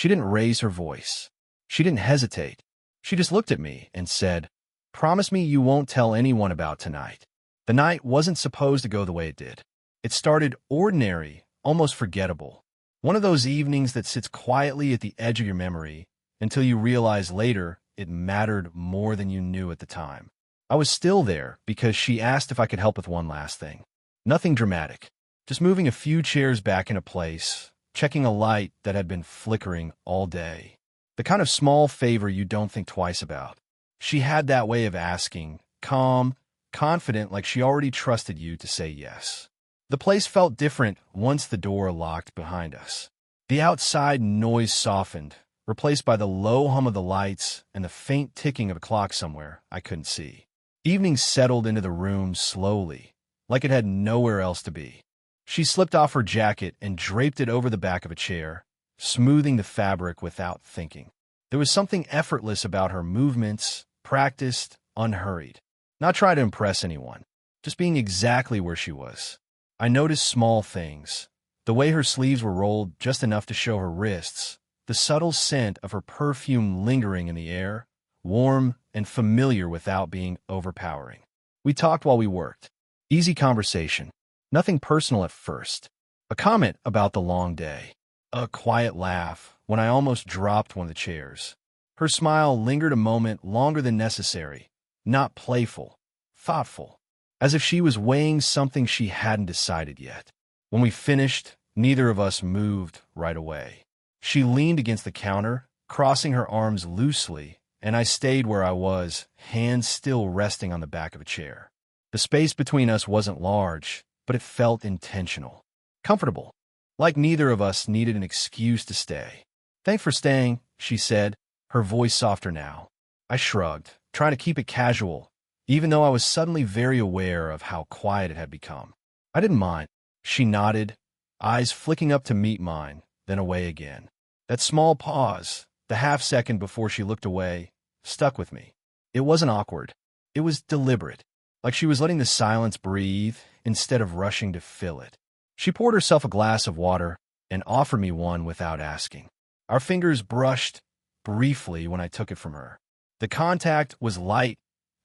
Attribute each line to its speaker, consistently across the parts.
Speaker 1: She didn't raise her voice. She didn't hesitate. She just looked at me and said, "Promise me you won't tell anyone about tonight." The night wasn't supposed to go the way it did. It started ordinary, almost forgettable. One of those evenings that sits quietly at the edge of your memory until you realize later it mattered more than you knew at the time. I was still there because she asked if I could help with one last thing. Nothing dramatic, just moving a few chairs back into place, checking a light that had been flickering all day. The kind of small favor you don't think twice about. She had that way of asking, calm, confident, like she already trusted you to say yes. The place felt different once the door locked behind us. The outside noise softened, replaced by the low hum of the lights and the faint ticking of a clock somewhere I couldn't see. Evening settled into the room slowly, like it had nowhere else to be. She slipped off her jacket and draped it over the back of a chair, smoothing the fabric without thinking. There was something effortless about her movements, practiced, unhurried. Not trying to impress anyone, just being exactly where she was. I noticed small things. The way her sleeves were rolled just enough to show her wrists, the subtle scent of her perfume lingering in the air, warm and familiar without being overpowering. We talked while we worked. Easy conversation. Nothing personal at first. A comment about the long day. A quiet laugh when I almost dropped one of the chairs. Her smile lingered a moment longer than necessary. Not playful, thoughtful. As if she was weighing something she hadn't decided yet. When we finished, neither of us moved right away. She leaned against the counter, crossing her arms loosely, and I stayed where I was, hands still resting on the back of a chair. The space between us wasn't large, but it felt intentional. Comfortable. Like neither of us needed an excuse to stay. "Thanks for staying," she said, her voice softer now. I shrugged, trying to keep it casual, even though I was suddenly very aware of how quiet it had become. I didn't mind. She nodded, eyes flicking up to meet mine, then away again. That small pause, the half-second before she looked away, stuck with me. It wasn't awkward. It was deliberate, like she was letting the silence breathe instead of rushing to fill it. She poured herself a glass of water and offered me one without asking. Our fingers brushed briefly when I took it from her. The contact was light,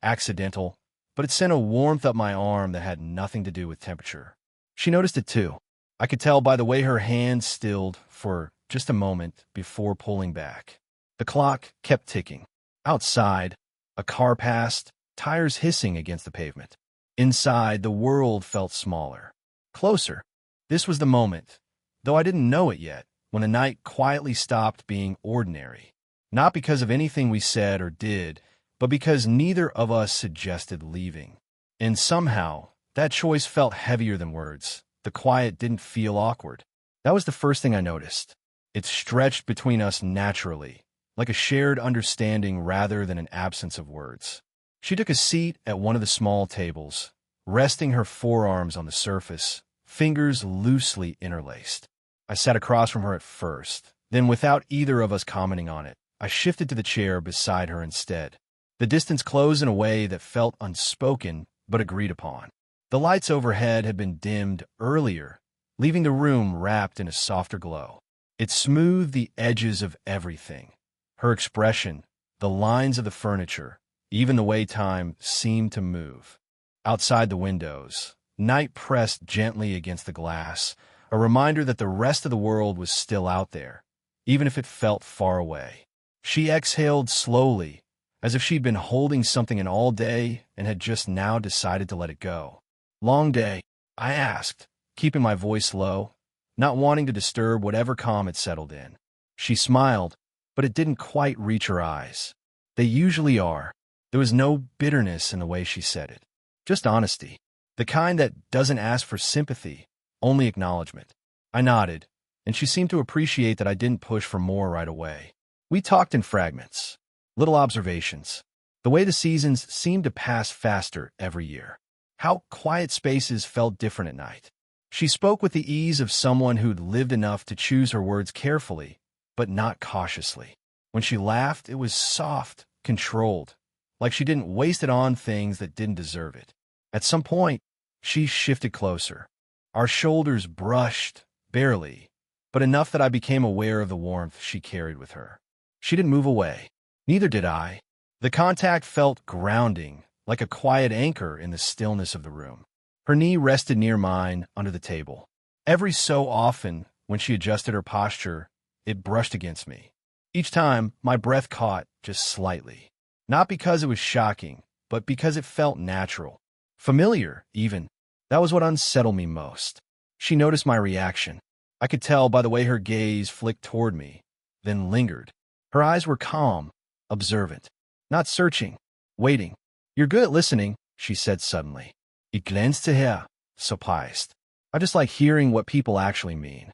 Speaker 1: accidental, but it sent a warmth up my arm that had nothing to do with temperature. She noticed it too. I could tell by the way her hand stilled for just a moment before pulling back. The clock kept ticking. Outside, a car passed, tires hissing against the pavement. Inside, the world felt smaller. Closer. This was the moment, though I didn't know it yet, when the night quietly stopped being ordinary. Not because of anything we said or did, but because neither of us suggested leaving. And somehow, that choice felt heavier than words. The quiet didn't feel awkward. That was the first thing I noticed. It stretched between us naturally, like a shared understanding rather than an absence of words. She took a seat at one of the small tables, resting her forearms on the surface, fingers loosely interlaced. I sat across from her at first, then without either of us commenting on it, I shifted to the chair beside her instead. The distance closed in a way that felt unspoken but agreed upon. The lights overhead had been dimmed earlier, leaving the room wrapped in a softer glow. It smoothed the edges of everything. Her expression, the lines of the furniture, even the way time seemed to move. Outside the windows, night pressed gently against the glass, a reminder that the rest of the world was still out there, even if it felt far away. She exhaled slowly, as if she'd been holding something in all day and had just now decided to let it go. "Long day?" I asked, keeping my voice low, not wanting to disturb whatever calm had settled in. She smiled, but it didn't quite reach her eyes. They usually are. There was no bitterness in the way she said it. Just honesty. The kind that doesn't ask for sympathy, only acknowledgement. I nodded, and she seemed to appreciate that I didn't push for more right away. We talked in fragments, little observations. The way the seasons seemed to pass faster every year. How quiet spaces felt different at night. She spoke with the ease of someone who'd lived enough to choose her words carefully, but not cautiously. When she laughed, it was soft, controlled, like she didn't waste it on things that didn't deserve it. At some point, she shifted closer. Our shoulders brushed, barely, but enough that I became aware of the warmth she carried with her. She didn't move away. Neither did I. The contact felt grounding, like a quiet anchor in the stillness of the room. Her knee rested near mine under the table. Every so often, when she adjusted her posture, it brushed against me. Each time, my breath caught just slightly. Not because it was shocking, but because it felt natural. Familiar, even. That was what unsettled me most. She noticed my reaction. I could tell by the way her gaze flicked toward me, then lingered. Her eyes were calm, observant, not searching, waiting. "You're good at listening," she said suddenly. "Ich glänze zu her," surprised. I just like hearing what people actually mean.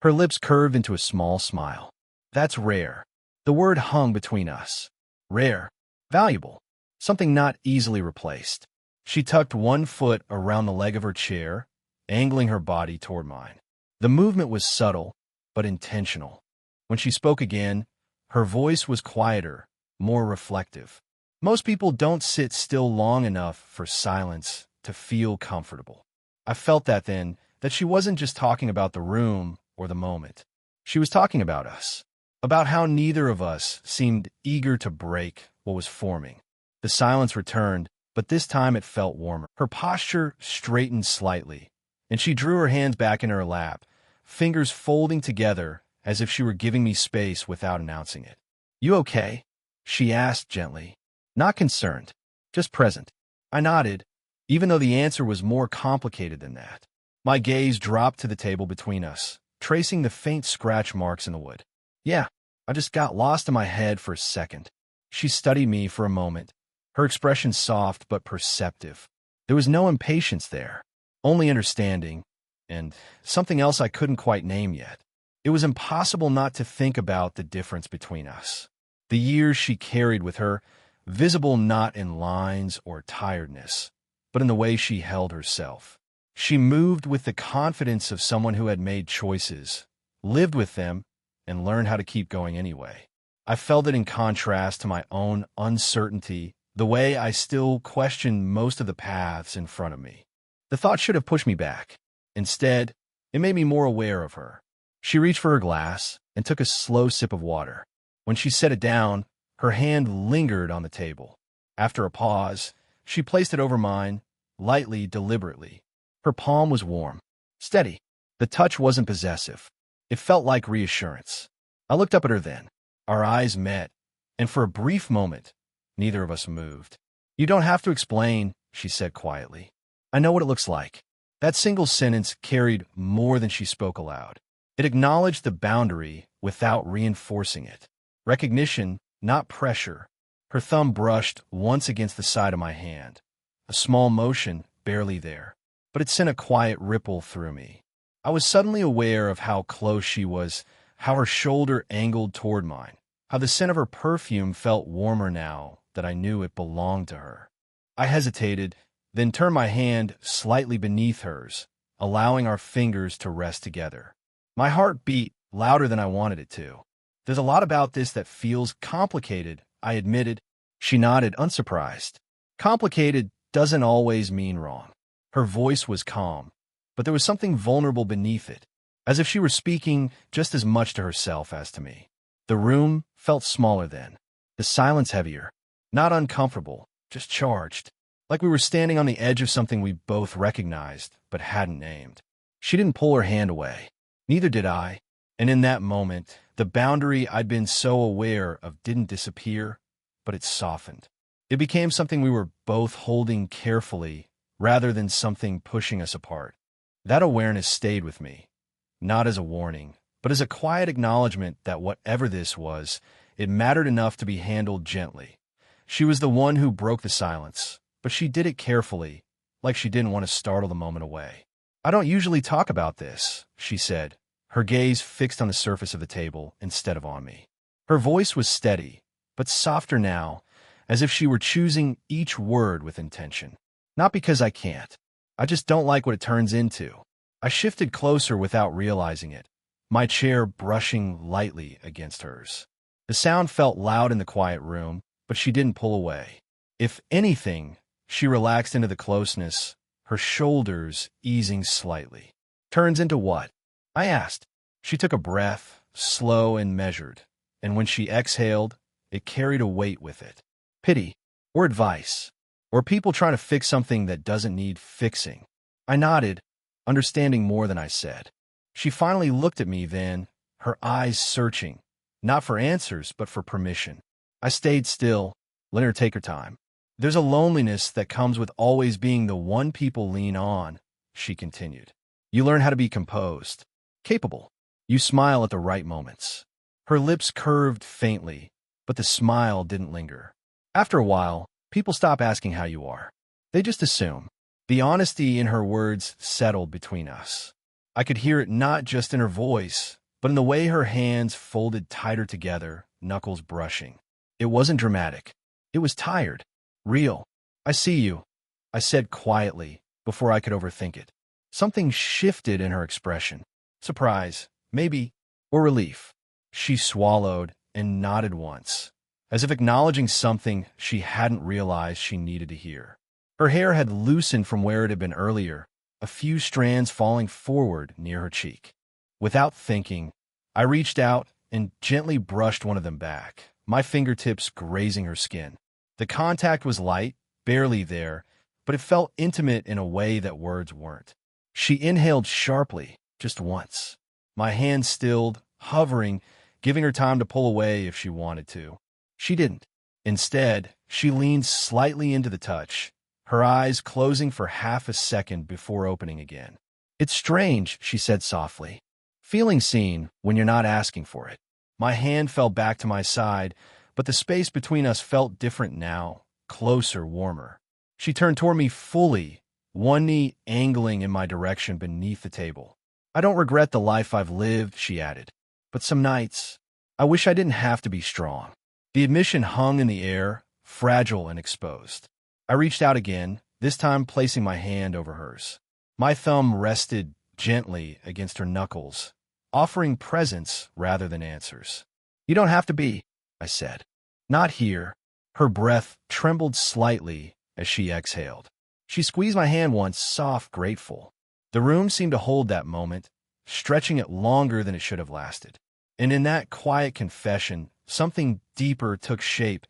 Speaker 1: Her lips curved into a small smile. That's rare. The word hung between us. Rare. Valuable. Something not easily replaced. She tucked one foot around the leg of her chair, angling her body toward mine. The movement was subtle, but intentional. When she spoke again, her voice was quieter, more reflective. Most people don't sit still long enough for silence to feel comfortable. I felt that then, that she wasn't just talking about the room or the moment. She was talking about us, about how neither of us seemed eager to break what was forming. The silence returned, but this time it felt warmer. Her posture straightened slightly, and she drew her hands back in her lap, fingers folding together as if she were giving me space without announcing it. "You okay?" she asked gently. Not concerned, just present. I nodded, even though the answer was more complicated than that. My gaze dropped to the table between us, tracing the faint scratch marks in the wood. "Yeah, I just got lost in my head for a second." She studied me for a moment, her expression soft but perceptive. There was no impatience there, only understanding, and something else I couldn't quite name yet. It was impossible not to think about the difference between us. The years she carried with her, visible not in lines or tiredness, but in the way she held herself. She moved with the confidence of someone who had made choices, lived with them, and learned how to keep going anyway. I felt it in contrast to my own uncertainty, the way I still questioned most of the paths in front of me. The thought should have pushed me back. Instead, it made me more aware of her. She reached for her glass and took a slow sip of water. When she set it down, her hand lingered on the table. After a pause, she placed it over mine, lightly, deliberately. Her palm was warm, steady. The touch wasn't possessive. It felt like reassurance. I looked up at her then. Our eyes met, and for a brief moment, neither of us moved. "You don't have to explain," she said quietly. "I know what it looks like." That single sentence carried more than she spoke aloud. It acknowledged the boundary without reinforcing it. Recognition, not pressure. Her thumb brushed once against the side of my hand. A small motion, barely there, but it sent a quiet ripple through me. I was suddenly aware of how close she was, how her shoulder angled toward mine, how the scent of her perfume felt warmer now that I knew it belonged to her. I hesitated, then turned my hand slightly beneath hers, allowing our fingers to rest together. My heart beat louder than I wanted it to. "There's a lot about this that feels complicated," I admitted. She nodded, unsurprised. Complicated doesn't always mean wrong. Her voice was calm, but there was something vulnerable beneath it, as if she were speaking just as much to herself as to me. The room felt smaller then, the silence heavier, not uncomfortable, just charged, like we were standing on the edge of something we both recognized but hadn't named. She didn't pull her hand away. Neither did I, and in that moment, the boundary I'd been so aware of didn't disappear, but it softened. It became something we were both holding carefully rather than something pushing us apart. That awareness stayed with me, not as a warning, but as a quiet acknowledgement that whatever this was, it mattered enough to be handled gently. She was the one who broke the silence, but she did it carefully, like she didn't want to startle the moment away. "I don't usually talk about this," she said, her gaze fixed on the surface of the table instead of on me. Her voice was steady, but softer now, as if she were choosing each word with intention. "Not because I can't. I just don't like what it turns into." I shifted closer without realizing it, my chair brushing lightly against hers. The sound felt loud in the quiet room, but she didn't pull away. If anything, she relaxed into the closeness, her shoulders easing slightly. "Turns into what?" I asked. She took a breath, slow and measured, and when she exhaled, it carried a weight with it. Pity, or advice, or people trying to fix something that doesn't need fixing. I nodded, understanding more than I said. She finally looked at me then, her eyes searching, not for answers, but for permission. I stayed still, letting her take her time. There's a loneliness that comes with always being the one people lean on, she continued. You learn how to be composed, capable. You smile at the right moments. Her lips curved faintly, but the smile didn't linger. After a while, people stop asking how you are. They just assume. The honesty in her words settled between us. I could hear it not just in her voice, but in the way her hands folded tighter together, knuckles brushing. It wasn't dramatic. It was tired. Real. I see you, I said quietly, before I could overthink it. Something shifted in her expression. Surprise, maybe, or relief. She swallowed and nodded once, as if acknowledging something she hadn't realized she needed to hear. Her hair had loosened from where it had been earlier, a few strands falling forward near her cheek. Without thinking, I reached out and gently brushed one of them back, my fingertips grazing her skin. The contact was light, barely there, but it felt intimate in a way that words weren't. She inhaled sharply, just once. My hand stilled, hovering, giving her time to pull away if she wanted to. She didn't. Instead, she leaned slightly into the touch, her eyes closing for half a second before opening again. It's strange, she said softly. Feeling seen when you're not asking for it. My hand fell back to my side, but the space between us felt different now, closer, warmer. She turned toward me fully, one knee angling in my direction beneath the table. I don't regret the life I've lived, she added, but some nights, I wish I didn't have to be strong. The admission hung in the air, fragile and exposed. I reached out again, this time placing my hand over hers. My thumb rested gently against her knuckles, offering presence rather than answers. You don't have to be, I said. Not here. Her breath trembled slightly as she exhaled. She squeezed my hand once, soft, grateful. The room seemed to hold that moment, stretching it longer than it should have lasted. And in that quiet confession, something deeper took shape,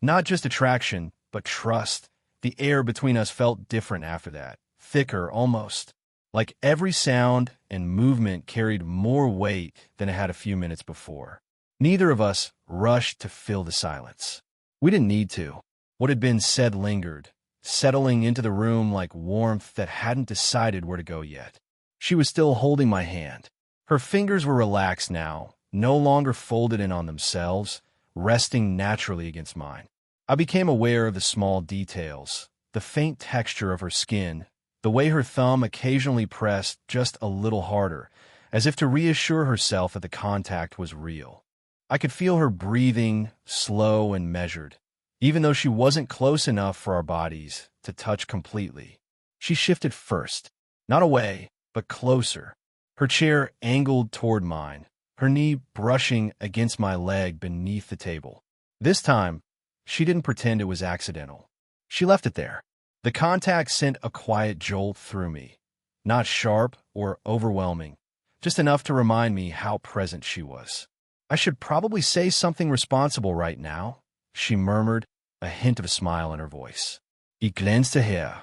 Speaker 1: not just attraction, but trust. The air between us felt different after that, thicker almost, like every sound and movement carried more weight than it had a few minutes before. Neither of us rushed to fill the silence. We didn't need to. What had been said lingered, settling into the room like warmth that hadn't decided where to go yet. She was still holding my hand. Her fingers were relaxed now, no longer folded in on themselves, resting naturally against mine. I became aware of the small details, the faint texture of her skin, the way her thumb occasionally pressed just a little harder, as if to reassure herself that the contact was real. I could feel her breathing, slow and measured, even though she wasn't close enough for our bodies to touch completely. She shifted first, not away, but closer, her chair angled toward mine, her knee brushing against my leg beneath the table. This time, she didn't pretend it was accidental. She left it there. The contact sent a quiet jolt through me, not sharp or overwhelming, just enough to remind me how present she was. I should probably say something responsible right now, she murmured, a hint of a smile in her voice. Ich glänzte her.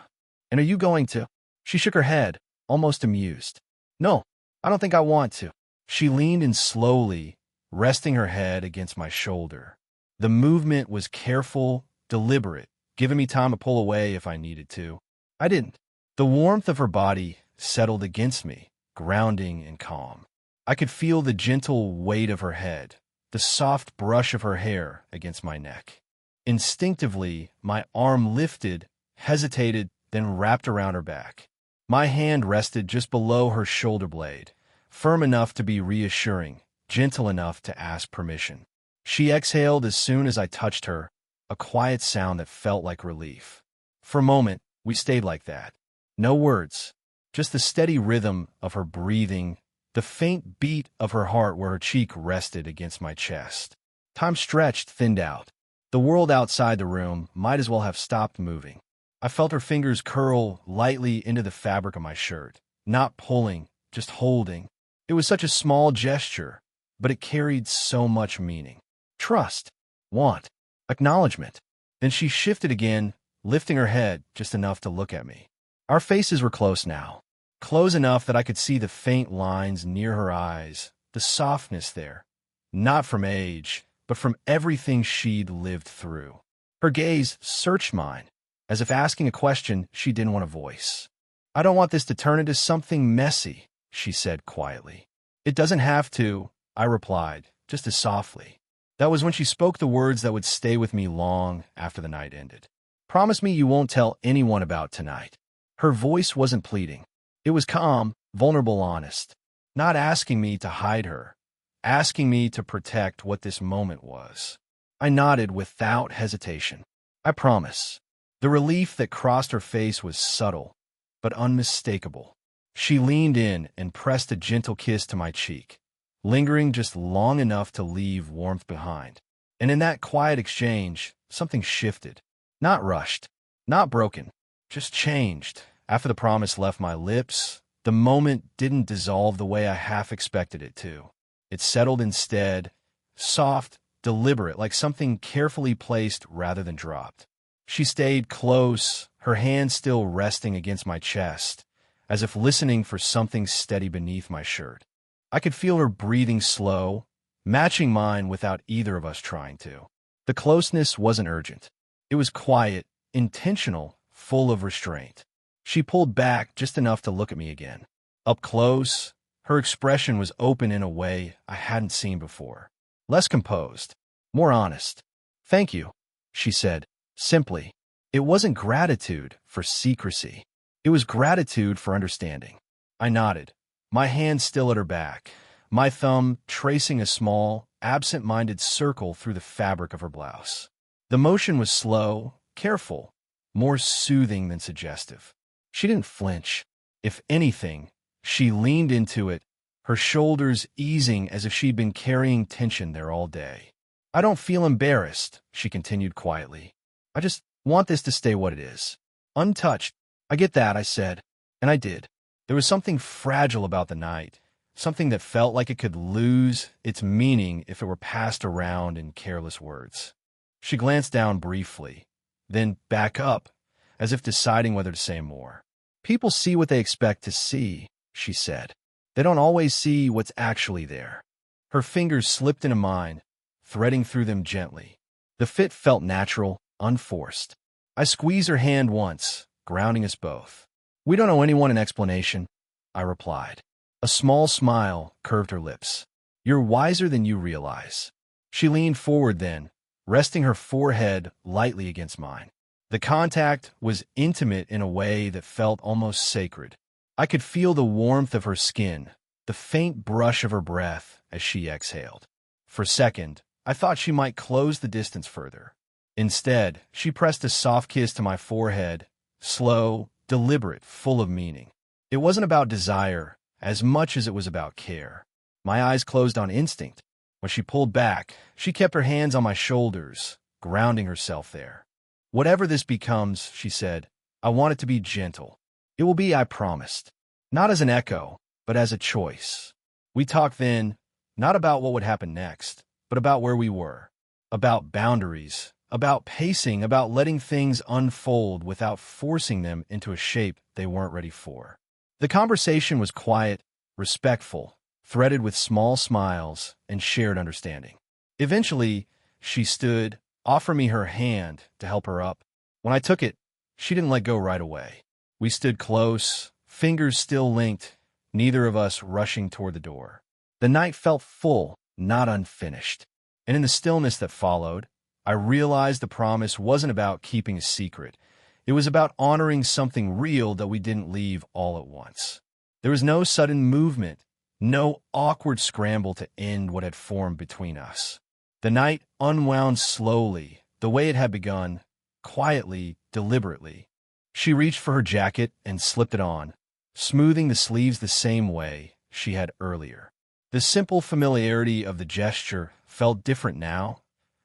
Speaker 1: And are you going to? She shook her head, almost amused. No, I don't think I want to. She leaned in slowly, resting her head against my shoulder. The movement was careful, deliberate, giving me time to pull away if I needed to. I didn't. The warmth of her body settled against me, grounding and calm. I could feel the gentle weight of her head, the soft brush of her hair against my neck. Instinctively, my arm lifted, hesitated, then wrapped around her back. My hand rested just below her shoulder blade, firm enough to be reassuring, gentle enough to ask permission. She exhaled as soon as I touched her, a quiet sound that felt like relief. For a moment, we stayed like that. No words, just the steady rhythm of her breathing, the faint beat of her heart where her cheek rested against my chest. Time stretched, thinned out. The world outside the room might as well have stopped moving. I felt her fingers curl lightly into the fabric of my shirt, not pulling, just holding. It was such a small gesture, but it carried so much meaning. Trust, want, acknowledgement. Then she shifted again, lifting her head just enough to look at me. Our faces were close now, close enough that I could see the faint lines near her eyes, the softness there, not from age, but from everything she'd lived through. Her gaze searched mine, as if asking a question she didn't want to voice. "I don't want this to turn into something messy," she said quietly. "It doesn't have to," I replied, just as softly. That was when she spoke the words that would stay with me long after the night ended. "Promise me you won't tell anyone about tonight." Her voice wasn't pleading. It was calm, vulnerable, honest. Not asking me to hide her, asking me to protect what this moment was. I nodded without hesitation. "I promise." The relief that crossed her face was subtle, but unmistakable. She leaned in and pressed a gentle kiss to my cheek, lingering just long enough to leave warmth behind. And in that quiet exchange, something shifted. Not rushed, not broken, just changed. After the promise left my lips, the moment didn't dissolve the way I half expected it to. It settled instead, soft, deliberate, like something carefully placed rather than dropped. She stayed close, her hand still resting against my chest, as if listening for something steady beneath my shirt. I could feel her breathing slow, matching mine without either of us trying to. The closeness wasn't urgent. It was quiet, intentional, full of restraint. She pulled back just enough to look at me again. Up close, her expression was open in a way I hadn't seen before. Less composed, more honest. "Thank you," she said, simply. It wasn't gratitude for secrecy. It was gratitude for understanding. I nodded, my hand still at her back, my thumb tracing a small, absent-minded circle through the fabric of her blouse. The motion was slow, careful, more soothing than suggestive. She didn't flinch. If anything, she leaned into it, her shoulders easing as if she'd been carrying tension there all day. "I don't feel embarrassed," she continued quietly. "I just want this to stay what it is. Untouched." "I get that," I said, and I did. There was something fragile about the night, something that felt like it could lose its meaning if it were passed around in careless words. She glanced down briefly, then back up, as if deciding whether to say more. "People see what they expect to see," she said. "They don't always see what's actually there." Her fingers slipped into mine, threading through them gently. The fit felt natural, unforced. I squeezed her hand once, grounding us both. "We don't owe anyone an explanation," I replied. A small smile curved her lips. "You're wiser than you realize." She leaned forward then, resting her forehead lightly against mine. The contact was intimate in a way that felt almost sacred. I could feel the warmth of her skin, the faint brush of her breath as she exhaled. For a second, I thought she might close the distance further. Instead, she pressed a soft kiss to my forehead, slow, deliberate, full of meaning. It wasn't about desire as much as it was about care. My eyes closed on instinct. When she pulled back, she kept her hands on my shoulders, grounding herself there. "Whatever this becomes," she said, "I want it to be gentle. It will be, I promised. Not as an echo, but as a choice." We talked then, not about what would happen next, but about where we were, about boundaries, about pacing, about letting things unfold without forcing them into a shape they weren't ready for. The conversation was quiet, respectful, threaded with small smiles and shared understanding. Eventually, she stood, offering me her hand to help her up. When I took it, she didn't let go right away. We stood close, fingers still linked, neither of us rushing toward the door. The night felt full, not unfinished. And in the stillness that followed, I realized the promise wasn't about keeping a secret. It was about honoring something real that we didn't leave all at once. There was no sudden movement, no awkward scramble to end what had formed between us. The night unwound slowly, the way it had begun, quietly, deliberately. She reached for her jacket and slipped it on, smoothing the sleeves the same way she had earlier. The simple familiarity of the gesture felt different now,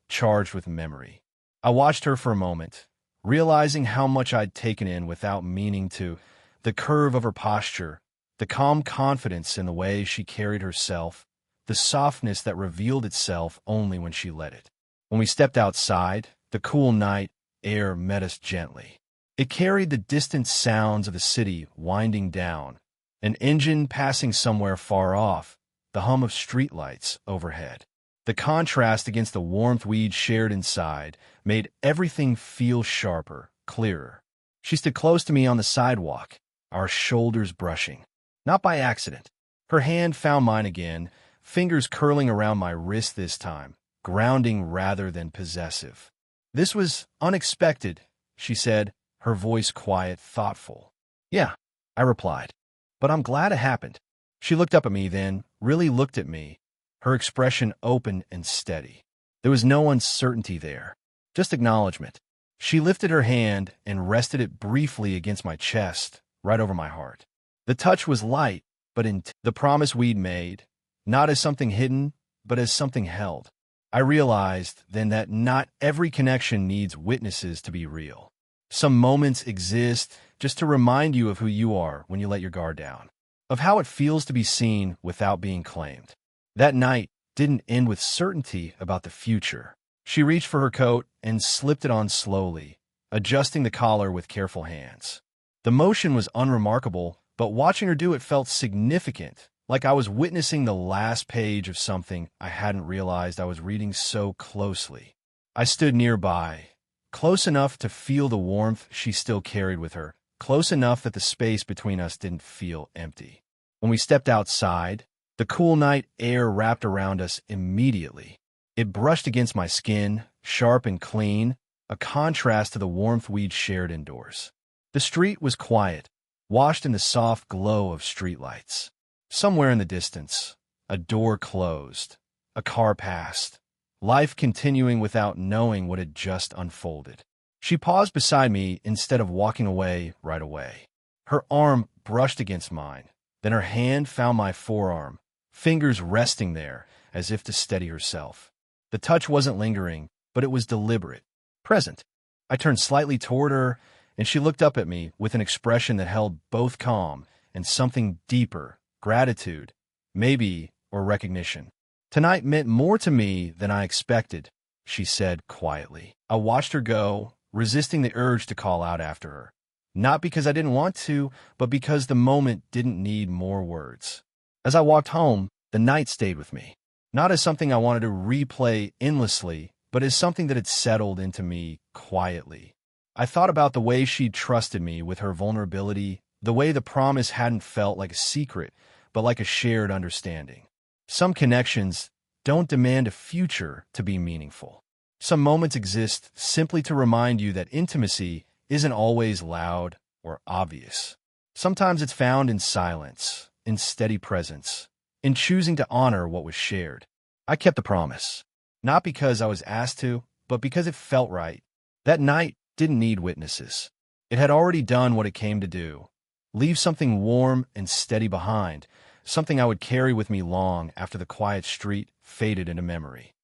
Speaker 1: charged with memory. I watched her for a moment, realizing how much I'd taken in without meaning to, the curve of her posture, The calm confidence in the way she carried herself, the softness that revealed itself only when she let it. When we stepped outside, the cool night air met us gently. It carried the distant sounds of the city winding down, an engine passing somewhere far off, the hum of streetlights overhead. The contrast against the warmth we'd shared inside made everything feel sharper, clearer. She stood close to me on the sidewalk, our shoulders brushing. Not by accident. Her hand found mine again, fingers curling around my wrist this time, grounding rather than possessive. "This was unexpected," she said, her voice quiet, thoughtful. "Yeah," I replied, "but I'm glad it happened." She looked up at me then, really looked at me, her expression open and steady. There was no uncertainty there, just acknowledgement. She lifted her hand and rested it briefly against my chest, right over my heart. The touch was light, but the promise we'd made, not as something hidden, but as something held. I realized then that not every connection needs witnesses to be real. Some moments exist just to remind you of who you are when you let your guard down, of how it feels to be seen without being claimed. That night didn't end with certainty about the future. She reached for her coat and slipped it on slowly, adjusting the collar with careful hands. The motion was unremarkable, but watching her do it felt significant, like I was witnessing the last page of something I hadn't realized I was reading so closely. I stood nearby, close enough to feel the warmth she still carried with her, close enough that the space between us didn't feel empty. When we stepped outside, the cool night air wrapped around us immediately. It brushed against my skin, sharp and clean, a contrast to the warmth we'd shared indoors. The street was quiet, washed in the soft glow of streetlights. Somewhere in the distance, a door closed, a car passed, life continuing without knowing what had just unfolded. She paused beside me instead of walking away right away. Her arm brushed against mine, then her hand found my forearm, fingers resting there as if to steady herself. The touch wasn't lingering, but it was deliberate, present. I turned slightly toward her, and she looked up at me with an expression that held both calm and something deeper, gratitude, maybe, or recognition. "Tonight meant more to me than I expected," she said quietly. I watched her go, resisting the urge to call out after her. Not because I didn't want to, but because the moment didn't need more words. As I walked home, the night stayed with me. Not as something I wanted to replay endlessly, but as something that had settled into me quietly. I thought about the way she'd trusted me with her vulnerability, the way the promise hadn't felt like a secret, but like a shared understanding. Some connections don't demand a future to be meaningful. Some moments exist simply to remind you that intimacy isn't always loud or obvious. Sometimes it's found in silence, in steady presence, in choosing to honor what was shared. I kept the promise, not because I was asked to, but because it felt right. That night didn't need witnesses. It had already done what it came to do. Leave something warm and steady behind, something I would carry with me long after the quiet street faded into memory.